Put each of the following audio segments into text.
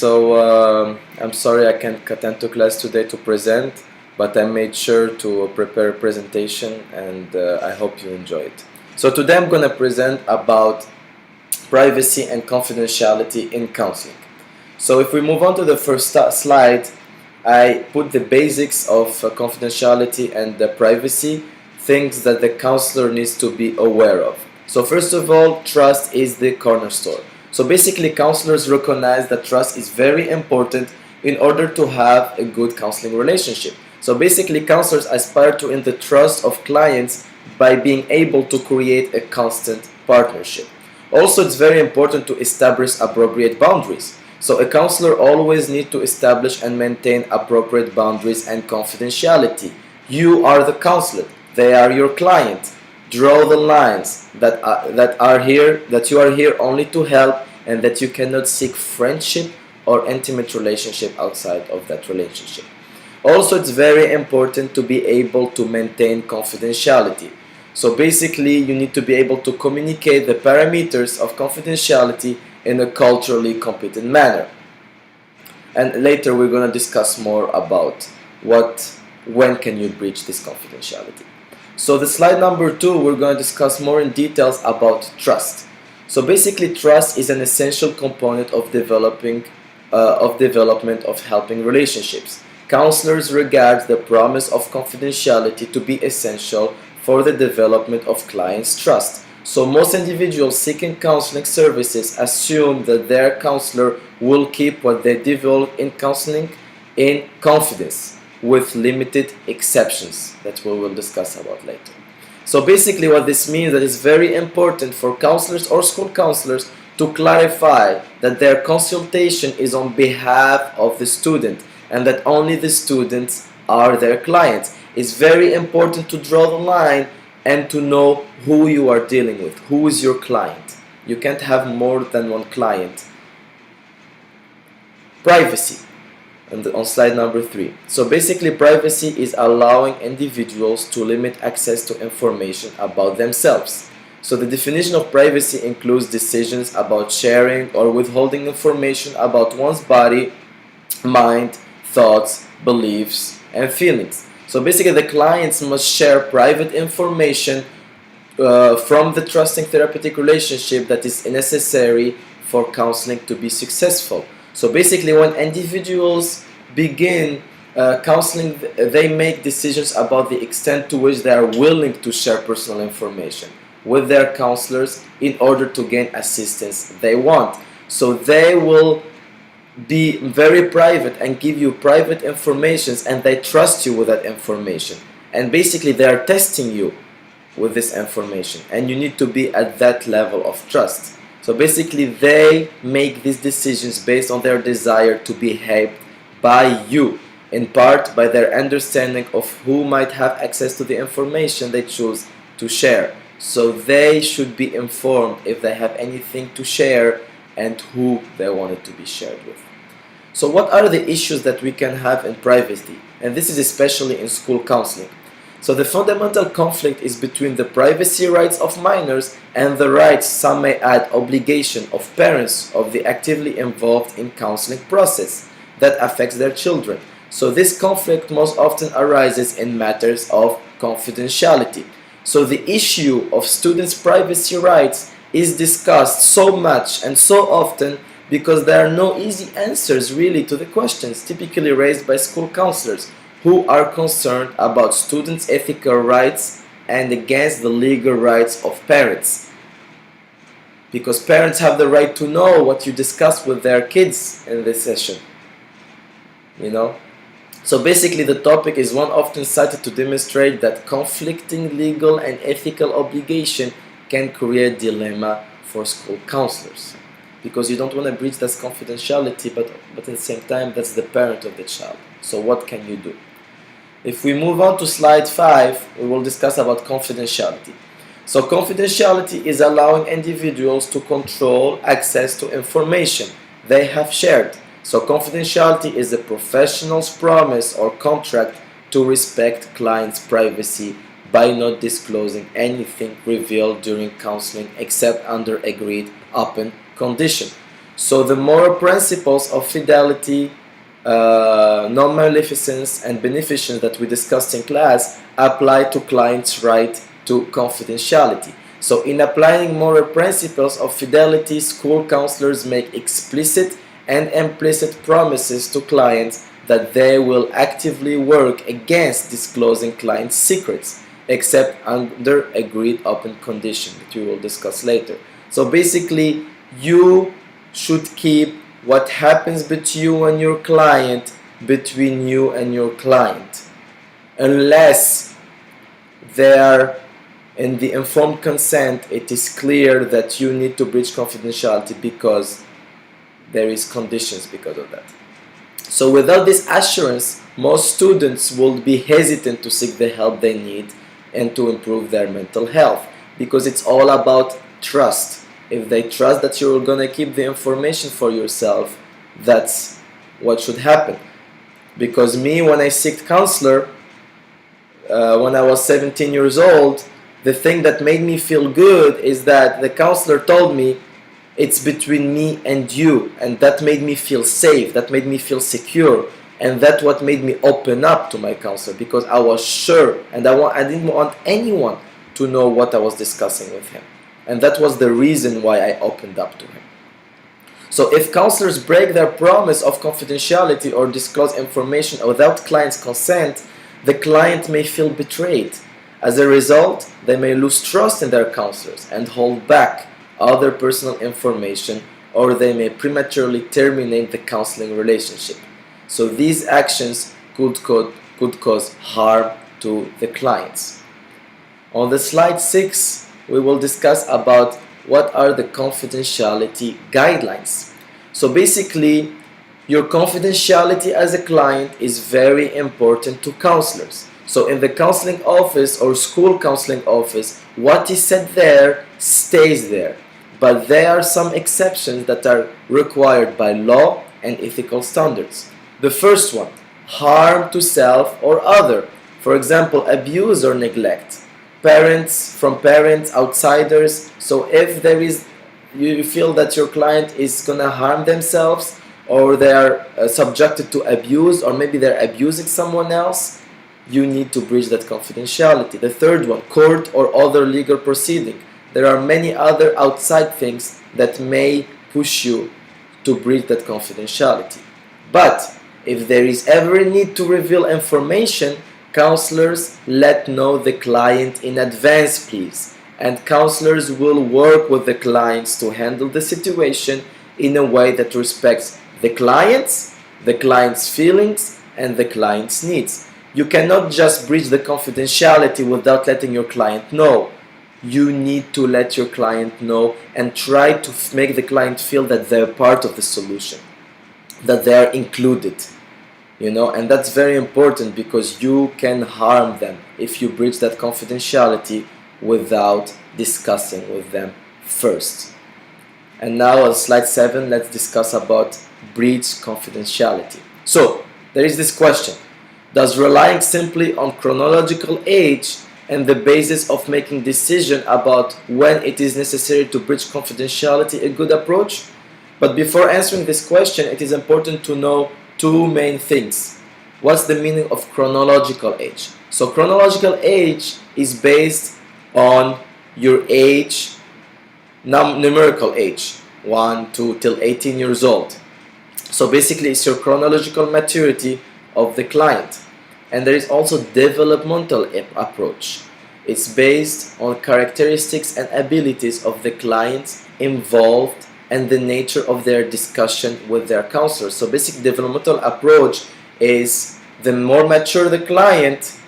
I'm sorry I can't attend to class today to present, but I made sure to prepare a presentation, and I hope you enjoy it. So today I'm going to present about privacy and confidentiality in counseling. So if we move on to the first slide, I put the basics of confidentiality and privacy, things that the counselor needs to be aware of. So first of all, trust is the cornerstone. So basically, counselors recognize that trust is very important in order to have a good counseling relationship. So basically, counselors aspire to earn the trust of clients by being able to create a constant partnership. Also, it's very important to establish appropriate boundaries. So a counselor always needs to establish and maintain appropriate boundaries and confidentiality. You are the counselor, they are your client. Draw the lines that you are here only to help, and that you cannot seek friendship or intimate relationship outside of that relationship. Also, it's very important to be able to maintain confidentiality. So basically, you need to be able to communicate the parameters of confidentiality in a culturally competent manner. And later we're going to discuss more about when can you breach this confidentiality. So the slide number 2, we're going to discuss more in details about trust. So basically, trust is an essential component of development of helping relationships. Counselors regard the promise of confidentiality to be essential for the development of clients' trust. So most individuals seeking counseling services assume that their counselor will keep what they develop in counseling in confidence, with limited exceptions that we will discuss about later. So basically, what this means that it's very important for counselors or school counselors to clarify that their consultation is on behalf of the student and that only the students are their clients. It's very important to draw the line and to know who you are dealing with, who is your client. You can't have more than one client. Privacy. And on slide number 3. So basically, privacy is allowing individuals to limit access to information about themselves. So the definition of privacy includes decisions about sharing or withholding information about one's body, mind, thoughts, beliefs, and feelings. So basically, the clients must share private information from the trusting therapeutic relationship that is necessary for counseling to be successful. So basically, when individuals begin counseling, they make decisions about the extent to which they are willing to share personal information with their counselors in order to gain assistance they want. So they will be very private and give you private information, and they trust you with that information. And basically, they are testing you with this information, and you need to be at that level of trust. So basically, they make these decisions based on their desire to be helped by you, in part by their understanding of who might have access to the information they choose to share. So they should be informed if they have anything to share and who they want it to be shared with. So what are the issues that we can have in privacy? And this is especially in school counseling. So the fundamental conflict is between the privacy rights of minors and the rights, some may add obligation, of parents of the actively involved in counseling process that affects their children. So this conflict most often arises in matters of confidentiality. So the issue of students' privacy rights is discussed so much and so often because there are no easy answers really to the questions typically raised by school counselors, who are concerned about students' ethical rights and against the legal rights of parents. Because parents have the right to know what you discuss with their kids in this session. So basically, the topic is one often cited to demonstrate that conflicting legal and ethical obligation can create dilemma for school counselors. Because you don't want to breach that confidentiality, but at the same time, that's the parent of the child. So what can you do? If we move on to slide 5, we will discuss about confidentiality. So confidentiality is allowing individuals to control access to information they have shared. So confidentiality is a professional's promise or contract to respect clients' privacy by not disclosing anything revealed during counseling except under agreed upon condition. So the moral principles of fidelity, non-maleficence, and beneficence that we discussed in class apply to clients' right to confidentiality. So in applying moral principles of fidelity, school counselors make explicit and implicit promises to clients that they will actively work against disclosing clients' secrets, except under agreed upon conditions that we will discuss later. So basically, you should keep what happens between you and your client between you and your client, unless they are in the informed consent. It is clear that you need to breach confidentiality because there is conditions because of that. So without this assurance, most students will be hesitant to seek the help they need and to improve their mental health, because it's all about trust. If they trust that you're gonna keep the information for yourself, that's what should happen. Because me, when I sought counselor, when I was 17 years old, the thing that made me feel good is that the counselor told me it's between me and you, and that made me feel safe, that made me feel secure, and that's what made me open up to my counselor, because I was sure and I didn't want anyone to know what I was discussing with him, and that was the reason why I opened up to him. So if counselors break their promise of confidentiality or disclose information without client's consent, the client may feel betrayed. As a result, they may lose trust in their counselors and hold back other personal information, or they may prematurely terminate the counseling relationship. So these actions could cause harm to the clients. On the slide 6, we will discuss about what are the confidentiality guidelines. So basically, your confidentiality as a client is very important to counselors. So in the counseling office or school counseling office, what is said there stays there. But there are some exceptions that are required by law and ethical standards. The first one, harm to self or other. For example, abuse or neglect. Parents, outsiders. So if you feel that your client is gonna harm themselves, or they are subjected to abuse, or maybe they're abusing someone else, you need to breach that confidentiality. The third one, court or other legal proceeding. There are many other outside things that may push you to breach that confidentiality. But if there is ever a need to reveal information, counselors let know the client in advance, please. And counselors will work with the clients to handle the situation in a way that respects the client's feelings, and the client's needs. You cannot just breach the confidentiality without letting your client know. You need to let your client know and try to make the client feel that they're part of the solution, that they are included, and that's very important, because you can harm them if you breach that confidentiality without discussing with them first. And now on slide 7, let's discuss about breach confidentiality. So there is this question: does relying simply on chronological age and the basis of making decision about when it is necessary to breach confidentiality a good approach? But before answering this question, it is important to know two main things. What's the meaning of chronological age? So chronological age is based on your age, numerical age, 1, 2 till 18 years old. So basically it's your chronological maturity of the client. And there is also developmental approach. It's based on characteristics and abilities of the clients involved and the nature of their discussion with their counselor. So basic developmental approach is the more mature the client,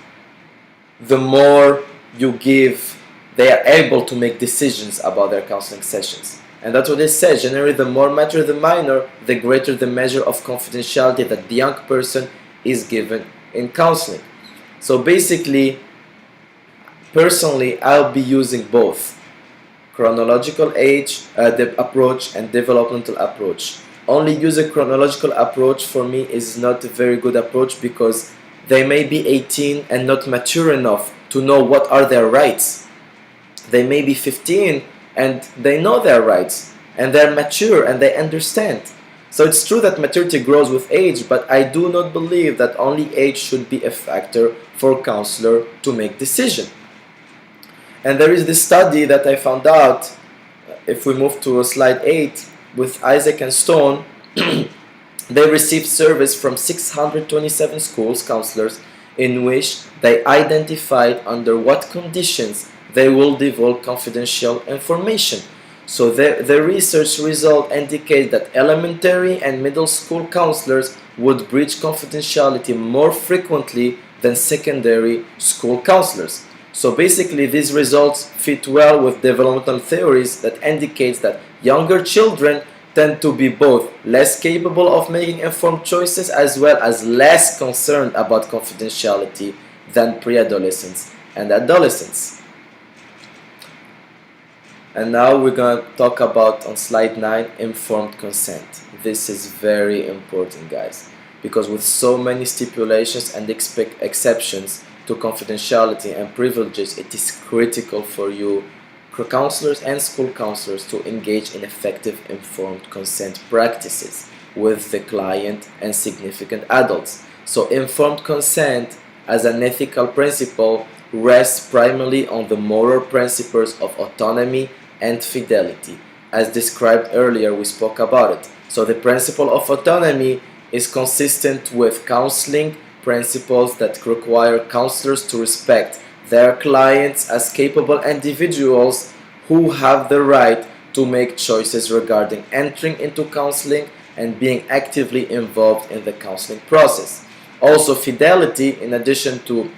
the more you give, they are able to make decisions about their counseling sessions. And that's what it says. Generally, the more mature the minor, the greater the measure of confidentiality that the young person is given in counseling. So basically, personally, I'll be using both chronological age approach and developmental approach. Only using chronological approach for me is not a very good approach, because they may be 18 and not mature enough to know what are their rights. They may be 15 and they know their rights, and they're mature and they understand. So it's true that maturity grows with age, but I do not believe that only age should be a factor for a counselor to make decision. And there is this study that I found out, if we move to slide 8, with Isaac and Stone. They received surveys from 627 schools counselors in which they identified under what conditions they will divulge confidential information. So the research result indicate that elementary and middle school counselors would breach confidentiality more frequently than secondary school counselors. So basically these results fit well with developmental theories that indicates that younger children tend to be both less capable of making informed choices as well as less concerned about confidentiality than pre-adolescents and adolescents. And now we're going to talk about, on slide 9, informed consent. This is very important, guys, because with so many stipulations and exceptions to confidentiality and privileges, it is critical for you counselors and school counselors to engage in effective informed consent practices with the client and significant adults. So informed consent as an ethical principle rests primarily on the moral principles of autonomy and fidelity. As described earlier, we spoke about it. So the principle of autonomy is consistent with counseling principles that require counselors to respect their clients as capable individuals who have the right to make choices regarding entering into counseling and being actively involved in the counseling process. Also, fidelity, in addition to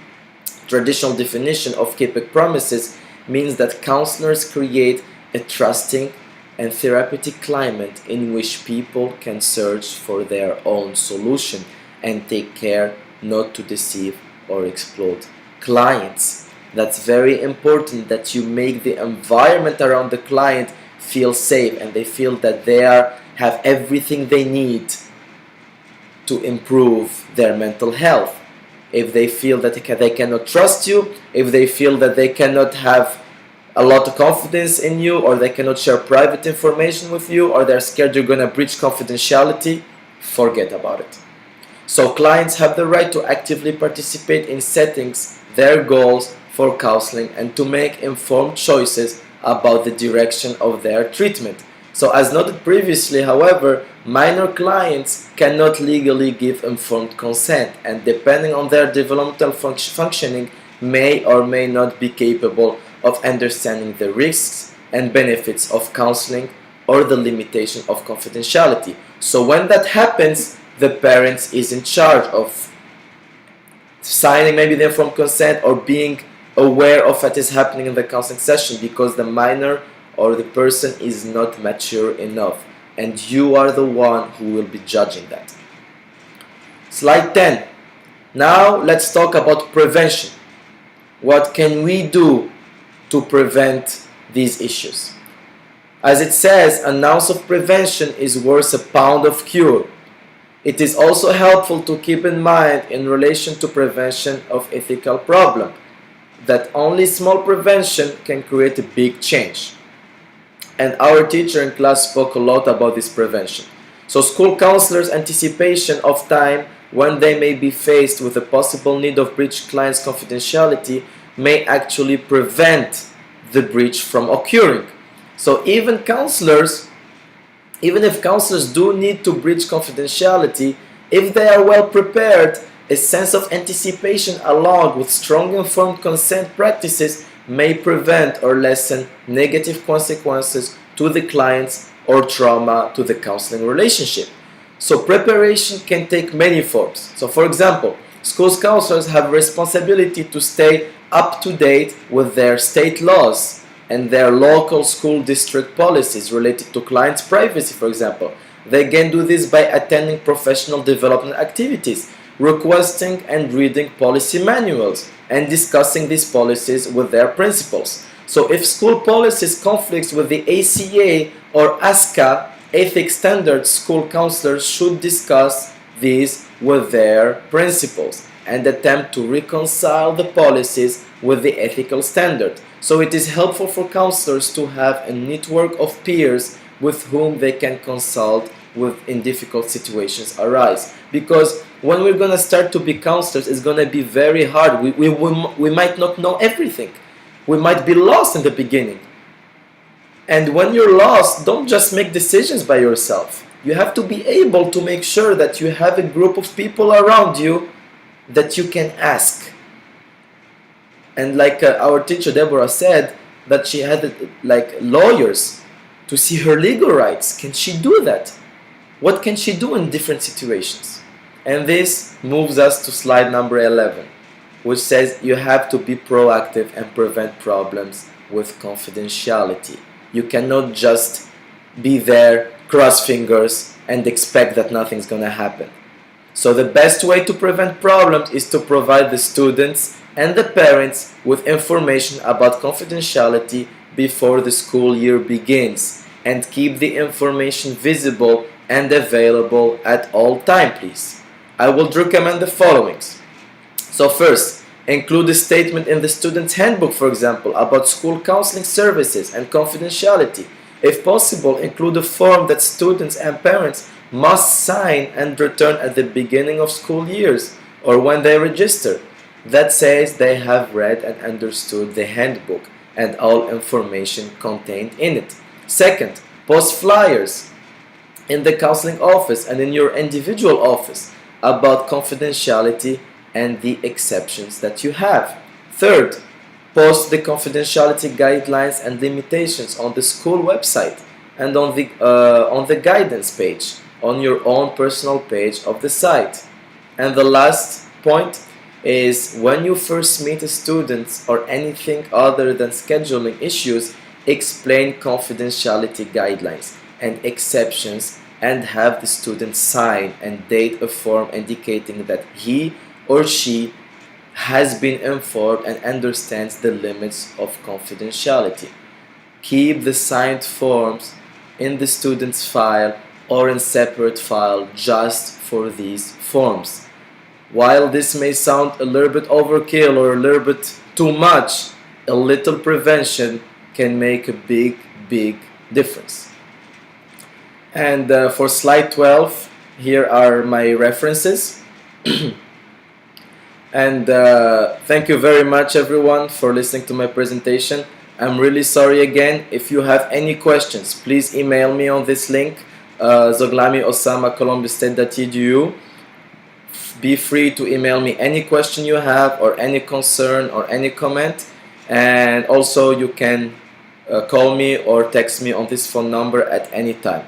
traditional definition of KPIC promises, means that counselors create a trusting and therapeutic climate in which people can search for their own solution and take care not to deceive or exploit clients. That's very important, that you make the environment around the client feel safe and they feel that they have everything they need to improve their mental health. If they feel that they cannot trust you, if they feel that they cannot have a lot of confidence in you, or they cannot share private information with you, or they're scared you're going to breach confidentiality, forget about it. So clients have the right to actively participate in settings their goals for counseling and to make informed choices about the direction of their treatment. So as noted previously, however, minor clients cannot legally give informed consent, and depending on their developmental functioning may or may not be capable of understanding the risks and benefits of counseling or the limitation of confidentiality. So when that happens, the parents is in charge of signing maybe the informed consent or being aware of what is happening in the counseling session, because the minor or the person is not mature enough, and you are the one who will be judging that. Slide 10. Now let's talk about prevention. What can we do to prevent these issues? As it says, an ounce of prevention is worth a pound of cure. It is also helpful to keep in mind in relation to prevention of ethical problem that only small prevention can create a big change. And our teacher in class spoke a lot about this prevention. So school counselors' anticipation of time when they may be faced with a possible need of breach client's confidentiality may actually prevent the breach from occurring. So even if counselors do need to breach confidentiality, if they are well prepared, a sense of anticipation along with strong informed consent practices may prevent or lessen negative consequences to the clients or trauma to the counseling relationship. So preparation can take many forms. So for example, school counselors have a responsibility to stay up to date with their state laws and their local school district policies related to clients' privacy, for example. They can do this by attending professional development activities, requesting and reading policy manuals, and discussing these policies with their principals. So if school policies conflicts with the ACA or ASCA ethics standards, school counselors should discuss these with their principals and attempt to reconcile the policies with the ethical standard. So it is helpful for counselors to have a network of peers with whom they can consult in difficult situations arise. Because when we're going to start to be counselors, it's going to be very hard. We might not know everything. We might be lost in the beginning. And when you're lost, don't just make decisions by yourself. You have to be able to make sure that you have a group of people around you that you can ask. And like our teacher Deborah said, that she had like lawyers to see her legal rights. Can she do that? What can she do in different situations? And this moves us to slide number 11, which says you have to be proactive and prevent problems with confidentiality. You cannot just be there, cross fingers, and expect that nothing's going to happen. So the best way to prevent problems is to provide the students and the parents with information about confidentiality before the school year begins, and keep the information visible and available at all time, please. I would recommend the following. So first, include a statement in the student's handbook, for example, about school counseling services and confidentiality. If possible, include a form that students and parents must sign and return at the beginning of school years or when they register, that says they have read and understood the handbook and all information contained in it. Second, post flyers in the counseling office and in your individual office about confidentiality and the exceptions that you have. Third, post the confidentiality guidelines and limitations on the school website and on the guidance page, on your own personal page of the site. And the last point is, when you first meet a student or anything other than scheduling issues, explain confidentiality guidelines and exceptions and have the student sign and date a form indicating that he or she has been informed and understands the limits of confidentiality. Keep the signed forms in the student's file or in separate file just for these forms. While this may sound a little bit overkill or a little bit too much, a little prevention can make a big difference. And for slide 12, here are my references. And thank you very much everyone for listening to my presentation. I'm really sorry again. If you have any questions, please email me on this link, zoglami@columbusState.edu. Be free to email me any question you have or any concern or any comment, and also you can call me or text me on this phone number at any time.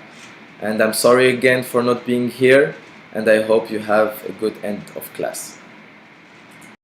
And I'm sorry again for not being here, and I hope you have a good end of class.